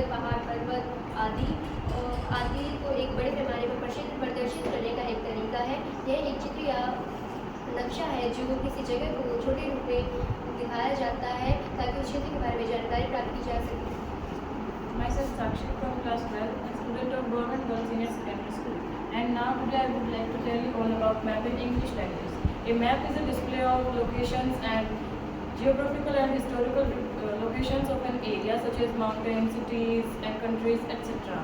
पहाड़, पर्वत आदि को एक बड़े पैमाने पर प्रदर्शित करने का एक तरीका है। यह एक चित्र या नक्शा है जो किसी जगह को छोटे रूप में दिखाया जाता है ताकि उस क्षेत्र के बारे में जानकारी प्राप्त की जा सके। Myself Sakshi from class 12 and student of Government Girls Senior Secondary School. And now today I would like to tell you all about map in English language. A map is a display of locations and geographical and historical locations of an area such as mountains, cities and countries, etc.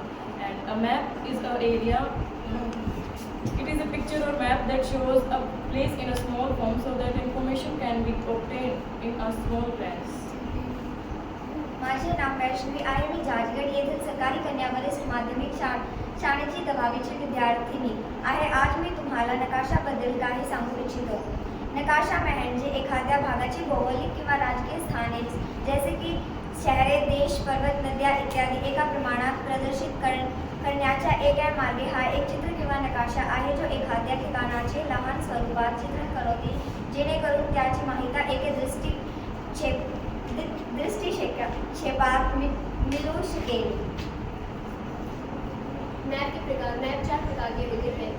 And a map is an area, it is a picture or map that shows a place in a small form so that information can be obtained in a small place. माझे नाव वैष्णवी आहे. मी जाजगड येथील सरकारी कन्या वरिष्ठ माध्यमिक शाळेची 10वीची विद्यार्थिनी आहे. आज मी तुम्हाला नकाशाबद्दल काही सांगू इच्छितो. नकाशा म्हणजे एखाद्या भागाची भौगोलिक किंवा राजकीय स्थाने जसे की शहरे, देश, पर्वत, नद्या इत्यादी एका प्रमाणात प्रदर्शित करण्याचा एक मार्ग हा एक चित्र किंवा नकाशा आहे जो एखाद्या ठिकाणाचे लहान स्वरूपात चित्रण करते जेणेकरून त्याची माहिती एका दृष्टिक्षेपात मिळू शकेल. मैप के प्रकार. मैप 4 प्रकार के होते हैं.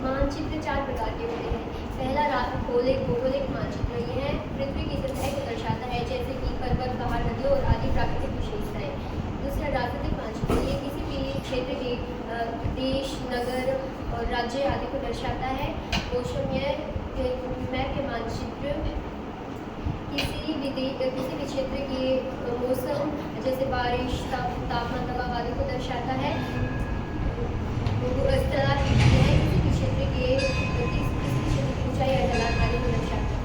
मानचित्र 4 प्रकार के होते हैं. पहला भौगोलिक मानचित्र. यह पृथ्वी की सतह को दर्शाता है जैसे कि पर्वत, पहाड़, नदियों और आदि प्राकृतिक विशेषताएं. दूसरा राजनीतिक मानचित्र. ये किसी भी क्षेत्र के देश, नगर और राज्य आदि को दर्शाता है. मौसमीय मैप के मानचित्र किसी भी क्षेत्र के मौसम जैसे बारिश, तापमान, दबाव आदि को दर्शाता है. किसी भी क्षेत्र की ऊंचाई या ढलान आदि को दर्शाता है.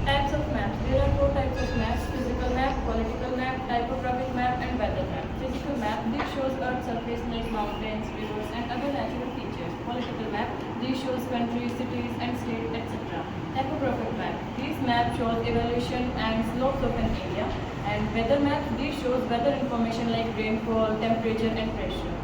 Types of maps. There are 4 types of maps: physical map, political map, typographic map and weather map. Physical map, this shows Earth's surface like mountains, rivers and other natural features. Political map, this shows countries, cities and states, etc. Typographic map, this map shows elevation and slopes of an area. And weather map, this shows weather information like rainfall, temperature and pressure.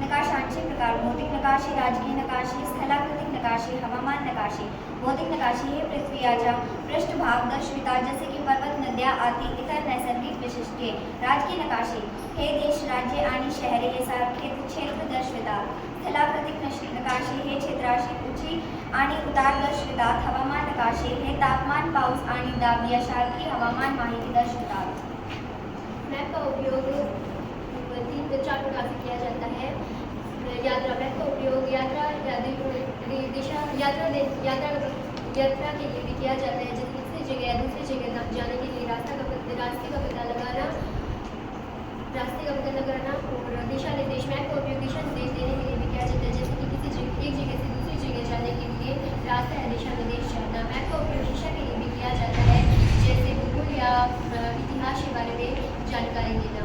नकाशांचे प्रकार. भौतिक नकाशे, राजकीय नकाशे, स्थलाकृतिक नकाशे, हवामान नकाशे. भौतिक नकाशे हे पृथ्वीचा पृष्ठभाग दर्शवितात जसे की पर्वत, नद्या आदी इतर नैसर्गिक वैशिष्ट्ये. राजकीय नकाशे हे देश, राज्य आणि शहरे यासारखे क्षेत्र दर्शवितात. स्थलाकृतिक नकाशे हे क्षेत्राची उंची आणि उतार दर्शवितात. हवामान नकाशे हे तापमान, पाऊस आणि दाब यासारखी हवामान माहिती दर्शवितात. मैप का उपयोग 4 प्रकार से किया जाता है. यात्रा. मैप का उपयोग यात्रा के लिए भी किया जाता है. जैसे किसी जगह या दूसरी जगह जाने के लिए रास्ते का पता लगाना और दिशा निर्देश. मैप का उपयोग दिशा निर्देश देने के लिए भी किया जाता है जैसे कि एक जगह से दूसरी जगह जाने के लिए रास्ता या दिशा निर्देश चाहना. मैप का उपयोग शिक्षा के लिए भी किया जाता है जैसे भूगोल या इतिहास के बारे में जानकारी देना.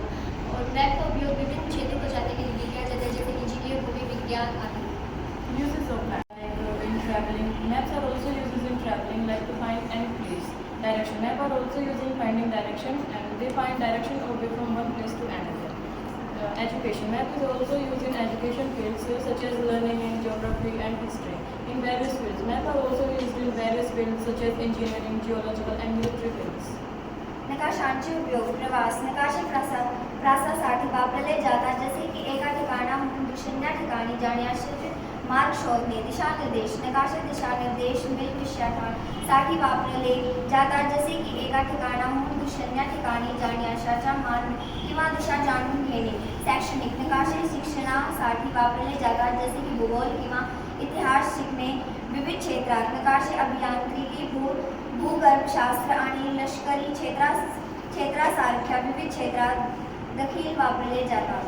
और मैप का उपयोग विभिन्न क्षेत्रों को जानने के लिए भी किया जाता है जैसे इंजीनियर, भूमि विज्ञान आदि. Uses of map, like in traveling. Maps are also used in traveling, like to find any place. Direction. Map are also used in finding direction, and they find direction or way from one place to another. Education. Map is also used in education fields such as learning in geography and history. In various fields. Map are also used in various fields such as engineering, geological and military fields. नकाशांचे उपयोग. प्रवास. नकाशे प्रवासासाठी वापरले जातात जसे की एका ठिकाणाहून दुसऱ्या ठिकाणी जाण्यासाठी मार्ग शोधणे. दिशानिर्देश. नकाशे दिशानिर्देश साठी वापरले जातात जसे की एका ठिकाणाहून दुसऱ्या ठिकाणी जाण्याचा मार्ग किंवा दिशा जाणून घेणे. शैक्षणिक. नकाशे शिक्षणासाठी वापरले जातात जसे की भूगोल किंवा इतिहास शिकणे. विविध क्षेत्रात. नकाशे अभियांत्रिकी, भूगर्भशास्त्र आणि लष्करी क्षेत्रासारख्या विविध क्षेत्रात देखील वापरले जातात.